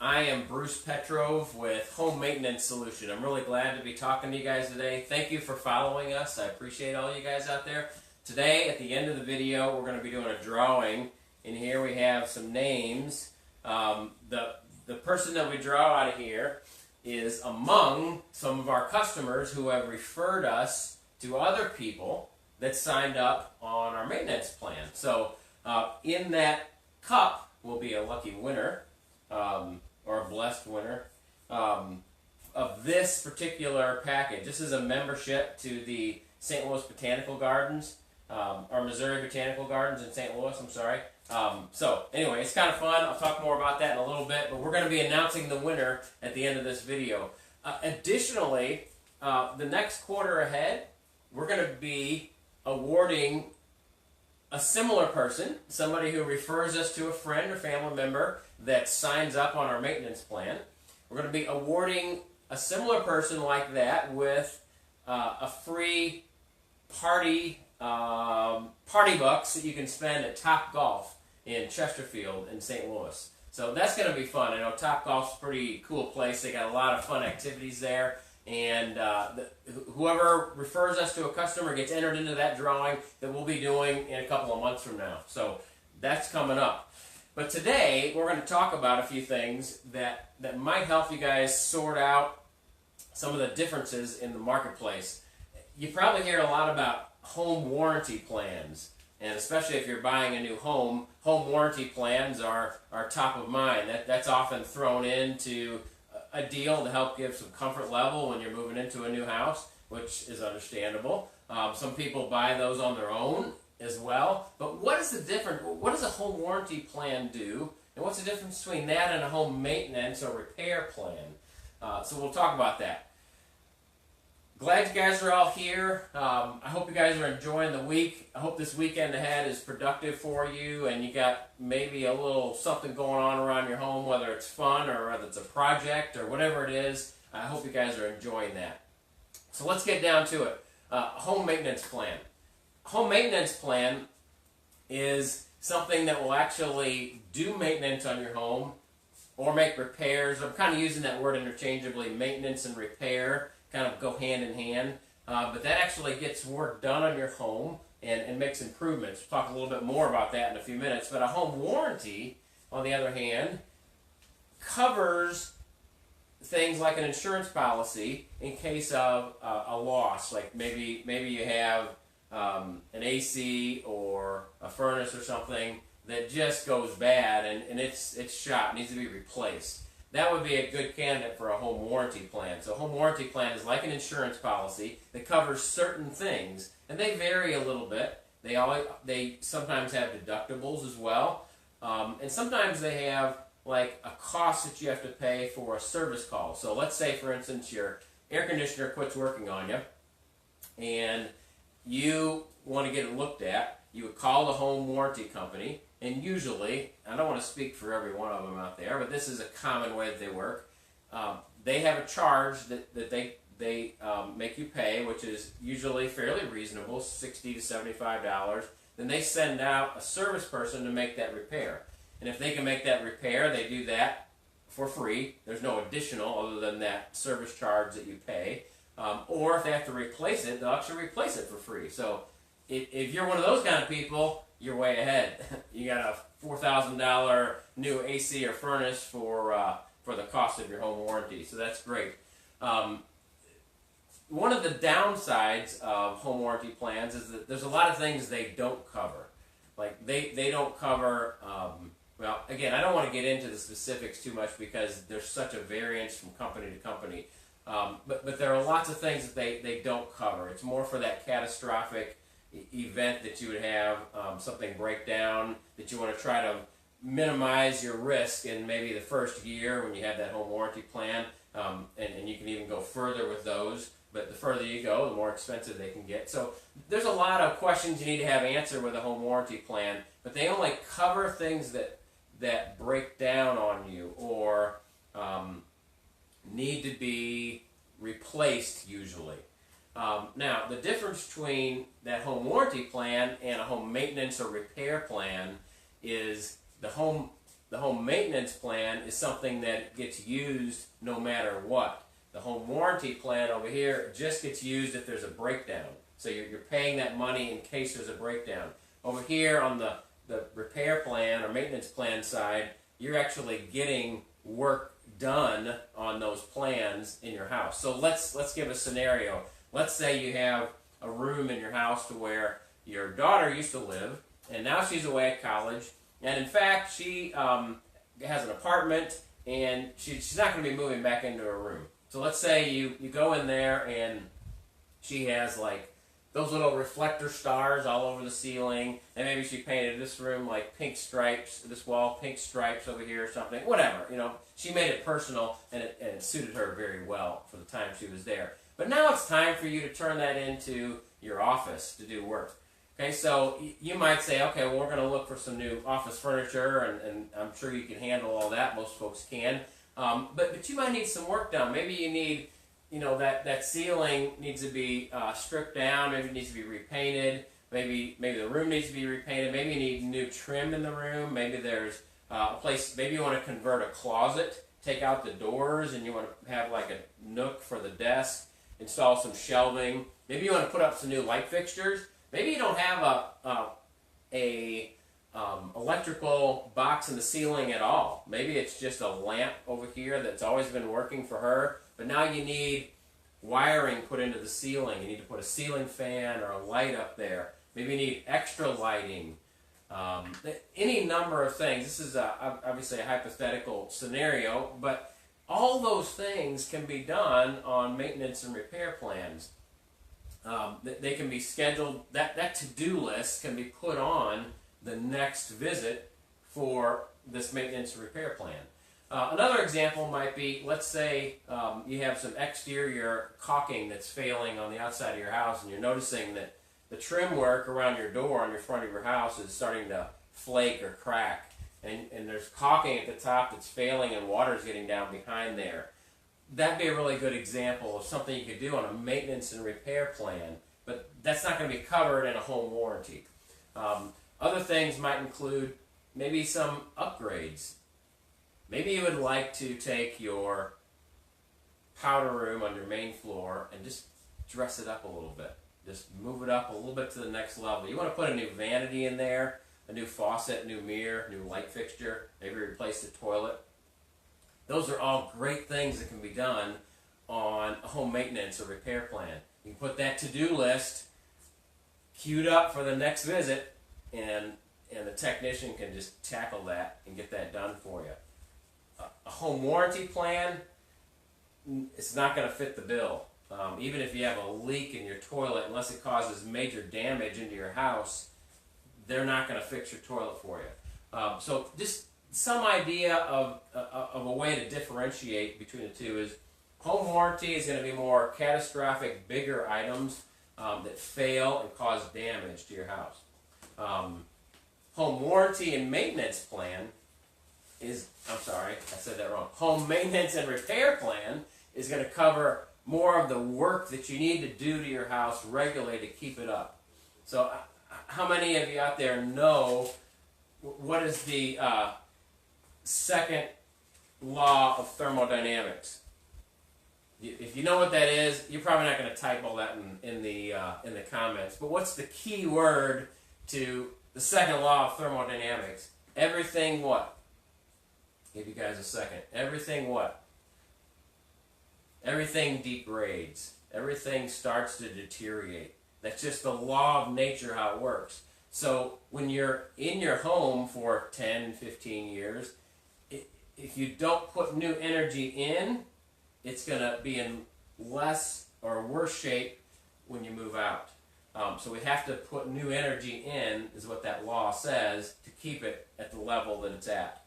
I am Bruce Petrov with Home Maintenance Solution. I'm really glad to be talking to you guys today. Thank you for following us. I appreciate all you guys out there. Today, at the end of the video, we're going to be doing a drawing. In here we have some names. The person that we draw out of here is among some of our customers who have referred us to other people that signed up on our maintenance plan. So in that cup will be a lucky winner, or a blessed winner, of this particular package. This is a membership to the St. Louis Botanical Gardens, or Missouri Botanical Gardens in St. Louis, I'm sorry. So anyway, it's kind of fun. I'll talk more about that in a little bit, but we're going to be announcing the winner at the end of this video. Additionally, the next quarter ahead, we're going to be awarding a similar person, somebody who refers us to a friend or family member that signs up on our maintenance plan. We're going to be awarding a similar person like that with a free party bucks that you can spend at Top Golf in Chesterfield in St. Louis. So that's going to be fun. I know Top Golf's a pretty cool place. They got a lot of fun activities there. And whoever refers us to a customer gets entered into that drawing that we'll be doing in a couple of months from now. So that's coming up. But today we're going to talk about a few things that might help you guys sort out some of the differences in the marketplace. You probably hear a lot about home warranty plans, and especially if you're buying a new home, home warranty plans are top of mind. That's often thrown into a deal to help give some comfort level when you're moving into a new house, which is understandable. Some people buy those on their own as well. But what is the difference? What does a home warranty plan do? And what's the difference between that and a home maintenance or repair plan? So we'll talk about that. Glad you guys are all here. I hope you guys are enjoying the week. I hope this weekend ahead is productive for you and you got maybe a little something going on around your home, whether it's fun or whether it's a project or whatever it is. I hope you guys are enjoying that. So let's get down to it. Home maintenance plan. Home maintenance plan is something that will actually do maintenance on your home or make repairs. I'm kind of using that word interchangeably. Maintenance and repair kind of go hand in hand, but that actually gets work done on your home and makes improvements. We'll talk a little bit more about that in a few minutes. But a home warranty, on the other hand, covers things like an insurance policy in case of a loss. Like maybe you have an AC or a furnace or something that just goes bad and it's shot, needs to be replaced. That would be a good candidate for a home warranty plan. So a home warranty plan is like an insurance policy that covers certain things, and they vary a little bit. They sometimes have deductibles as well, and sometimes they have like a cost that you have to pay for a service call. So let's say, for instance, your air conditioner quits working on you, and you want to get it looked at. You would call the home warranty company. And usually, I don't want to speak for every one of them out there, but this is a common way that they work. They have a charge that they make you pay, which is usually fairly reasonable, $60 to $75. Then they send out a service person to make that repair. And if they can make that repair, they do that for free. There's no additional other than that service charge that you pay. Or if they have to replace it, they'll actually replace it for free. So if you're one of those kind of people, you're way ahead. You got a $4,000 new AC or furnace for the cost of your home warranty, so that's great. One of the downsides of home warranty plans is that there's a lot of things they don't cover. Like they don't cover, well, again, I don't want to get into the specifics too much because there's such a variance from company to company. But there are lots of things that they don't cover. It's more for that catastrophic event that you would have, something break down, that you want to try to minimize your risk in maybe the first year when you have that home warranty plan, and you can even go further with those, but the further you go, the more expensive they can get. So there's a lot of questions you need to have answered with a home warranty plan, but they only cover things that break down on you or need to be replaced usually. Now, the difference between that home warranty plan and a home maintenance or repair plan is the home The home maintenance plan is something that gets used no matter what. The home warranty plan over here just gets used if there's a breakdown. So you're paying that money in case there's a breakdown. Over here on the repair plan or maintenance plan side, you're actually getting work done on those plans in your house. So let's give a scenario. Let's say you have a room in your house to where your daughter used to live, and now she's away at college, and in fact she has an apartment, and she's not going to be moving back into her room. So let's say you go in there and she has like those little reflector stars all over the ceiling, and maybe she painted this room like pink stripes, this wall pink stripes over here or something, whatever, you know. She made it personal, and it suited her very well for the time she was there. But now it's time for you to turn that into your office to do work. Okay, so you might say, okay, well, we're going to look for some new office furniture, and I'm sure you can handle all that. Most folks can. But you might need some work done. Maybe you need, you know, that ceiling needs to be stripped down. Maybe it needs to be repainted. Maybe the room needs to be repainted. Maybe you need new trim in the room. Maybe there's a place. Maybe you want to convert a closet, take out the doors, and you want to have like a nook for the desk. Install some shelving. Maybe you want to put up some new light fixtures. Maybe you don't have a electrical box in the ceiling at all. Maybe it's just a lamp over here that's always been working for her, but now you need wiring put into the ceiling. You need to put a ceiling fan or a light up there. Maybe you need extra lighting. Any number of things. This is obviously a hypothetical scenario, but all those things can be done on maintenance and repair plans. They can be scheduled, that to-do list can be put on the next visit for this maintenance and repair plan. Another example might be, let's say you have some exterior caulking that's failing on the outside of your house, and you're noticing that the trim work around your door on your front of your house is starting to flake or crack, and there's caulking at the top that's failing and water's getting down behind there. That'd be a really good example of something you could do on a maintenance and repair plan, but that's not going to be covered in a home warranty. Other things might include maybe some upgrades. Maybe you would like to take your powder room on your main floor and just dress it up a little bit. Just move it up a little bit to the next level. You want to put a new vanity in there, a new faucet, new mirror, new light fixture, maybe replace the toilet. Those are all great things that can be done on a home maintenance or repair plan. You can put that to-do list queued up for the next visit, and the technician can just tackle that and get that done for you. A home warranty plan, it's not going to fit the bill. Even if you have a leak in your toilet, unless it causes major damage into your house, they're not going to fix your toilet for you. So just some idea of a way to differentiate between the two is home warranty is going to be more catastrophic, bigger items that fail and cause damage to your house. Home warranty and maintenance plan is, I'm sorry, I said that wrong. Home maintenance and repair plan is going to cover more of the work that you need to do to your house regularly to keep it up. So how many of you out there know what is the second law of thermodynamics? If you know what that is, you're probably not going to type all that in the comments. But what's the key word to the second law of thermodynamics? Everything what? Give you guys a second. Everything what? Everything degrades. Everything starts to deteriorate. That's just the law of nature, how it works. So when you're in your home for 10, 15 years, if you don't put new energy in, it's going to be in less or worse shape when you move out. So we have to put new energy in, is what that law says, to keep it at the level that it's at.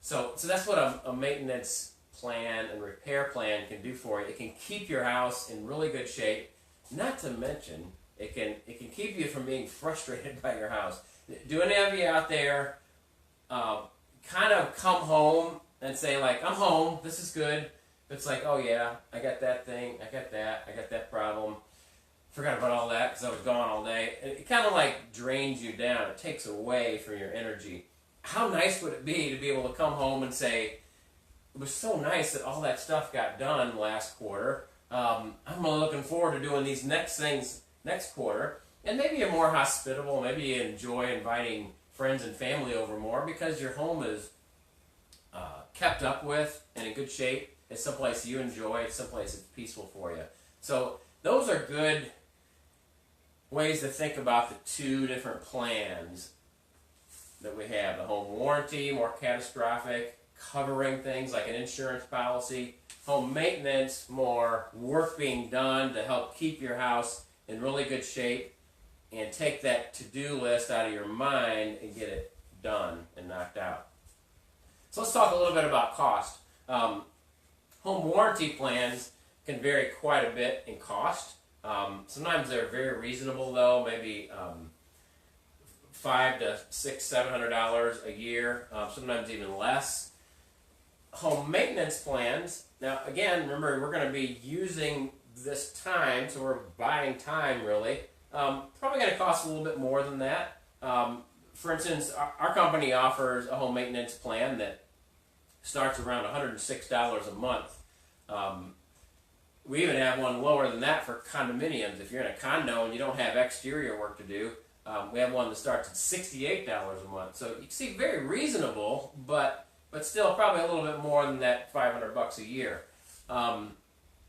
So that's what a maintenance plan and repair plan can do for you. It can keep your house in really good shape. Not to mention, it can keep you from being frustrated by your house. Do any of you out there kind of come home and say, like, I'm home, this is good. It's like, oh yeah, I got that thing, I got that problem. Forgot about all that because I was gone all day. It kind of like drains you down. It takes away from your energy. how nice would it be to be able to come home and say, it was so nice that all that stuff got done last quarter. I'm really looking forward to doing these next things next quarter. And maybe you're more hospitable. Maybe you enjoy inviting friends and family over more because your home is kept up with and in good shape. It's someplace you enjoy. It's someplace that's peaceful for you. So those are good ways to think about the two different plans that we have. The home warranty, more catastrophic, covering things like an insurance policy. Home maintenance, more work being done to help keep your house in really good shape and take that to-do list out of your mind and get it done and knocked out. So let's talk a little bit about cost. Home warranty plans can vary quite a bit in cost. Sometimes they're very reasonable though, maybe $500 to $600, $700 a year, sometimes even less. Home maintenance plans, now again, remember we're going to be using this time, so we're buying time really. Probably going to cost a little bit more than that. For instance, our company offers a home maintenance plan that starts around $106 a month. We even have one lower than that for condominiums. If you're in a condo and you don't have exterior work to do, we have one that starts at $68 a month. So you can see very reasonable, but still probably a little bit more than that $500 a year.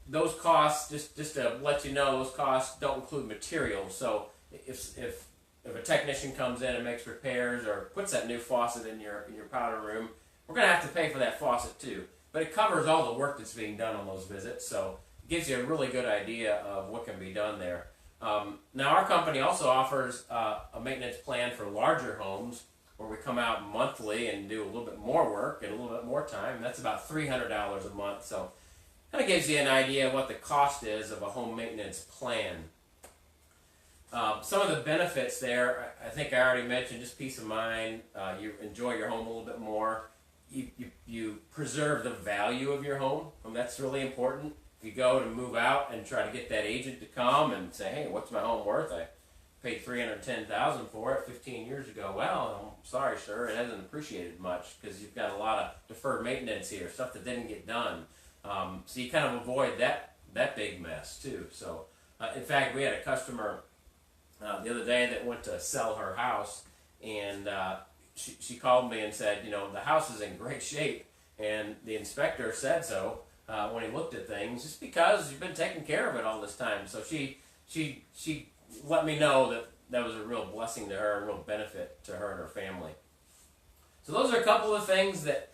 Those costs, just to let you know, those costs don't include materials. So if a technician comes in and makes repairs or puts that new faucet in your powder room, we're going to have to pay for that faucet too. But it covers all the work that's being done on those visits, so it gives you a really good idea of what can be done there. Now our company also offers a maintenance plan for larger homes where we come out monthly and do a little bit more work and a little bit more time. That's about $300 a month, so kind of gives you an idea of what the cost is of a home maintenance plan. Some of the benefits there, I think I already mentioned, just peace of mind. You enjoy your home a little bit more. You preserve the value of your home, and that's really important. If you go to move out and try to get that agent to come and say, hey, what's my home worth? I paid $310,000 for it 15 years ago. Well, I'm sorry, sir, it hasn't appreciated much because you've got a lot of deferred maintenance here, stuff that didn't get done. So you kind of avoid that big mess too. So, in fact, we had a customer the other day that went to sell her house, and she called me and said, you know, the house is in great shape, and the inspector said so when he looked at things, just because you've been taking care of it all this time. So she let me know that was a real blessing to her, a real benefit to her and her family. So those are a couple of things that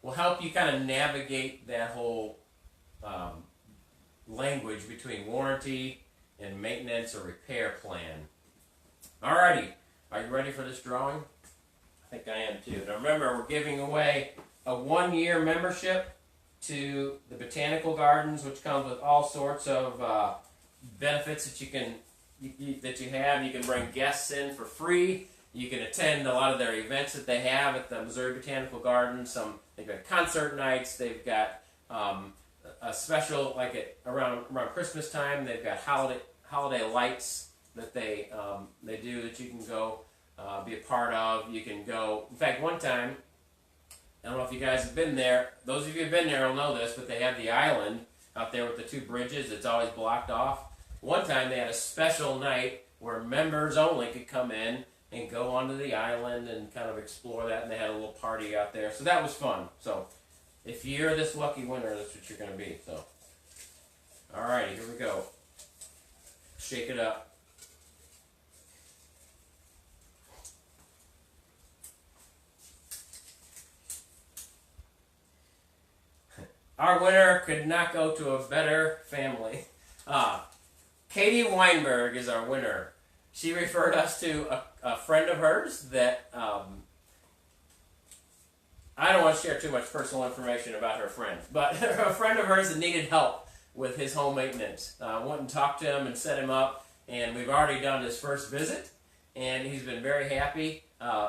will help you kind of navigate that whole language between warranty and maintenance or repair plan. Alrighty, are you ready for this drawing? I think I am too. Now remember, we're giving away a 1-year membership to the Botanical Gardens, which comes with all sorts of benefits that you have. You can bring guests in for free. You can attend a lot of their events that they have at the Missouri Botanical Gardens. They've got concert nights. They've got a special, like around Christmas time. They've got holiday lights that they do that you can go be a part of. You can go. In fact, one time, I don't know if you guys have been there. Those of you who have been there will know this, but they have the island out there with the 2 bridges. It's always blocked off. One time they had a special night where members only could come in and go onto the island and kind of explore that, and they had a little party out there. So that was fun. So if you're this lucky winner, that's what you're going to be. So, alrighty, here we go. Shake it up. Our winner could not go to a better family. Katie Weinberg is our winner. She referred us to a friend of hers that, I don't want to share too much personal information about her friend, but a friend of hers that needed help with his home maintenance. Went and talked to him and set him up, and we've already done his first visit, and he's been very happy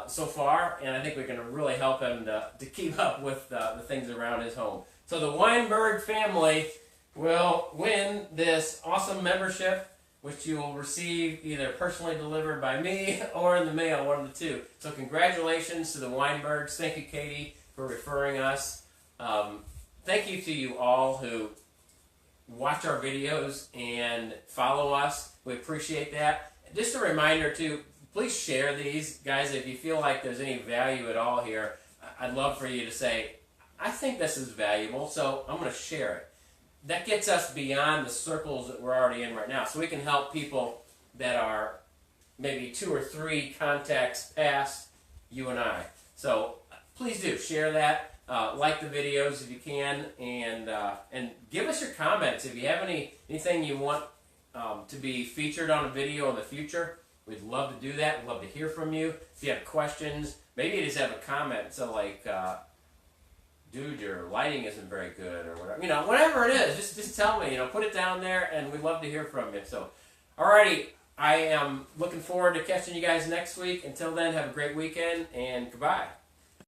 so far, and I think we can really help him to keep up with the things around his home. So the Weinberg family will win this awesome membership which you will receive either personally delivered by me or in the mail, one of the two. So congratulations to the Weinbergs. Thank you, Katie, for referring us. Thank you to you all who watch our videos and follow us. We appreciate that. Just a reminder too, please share these, guys. If you feel like there's any value at all here, I'd love for you to say, I think this is valuable, so I'm going to share it. That gets us beyond the circles that we're already in right now, so we can help people that are maybe 2 or 3 contacts past you and I. So please do share that. Like the videos if you can, and give us your comments if you have anything you want to be featured on a video in the future. We'd love to do that. We'd love to hear from you. If you have questions, maybe you just have a comment. So like, dude, your lighting isn't very good, or whatever. Whatever it is, just tell me. Put it down there, and we'd love to hear from you. So, alrighty, I am looking forward to catching you guys next week. Until then, have a great weekend, and goodbye.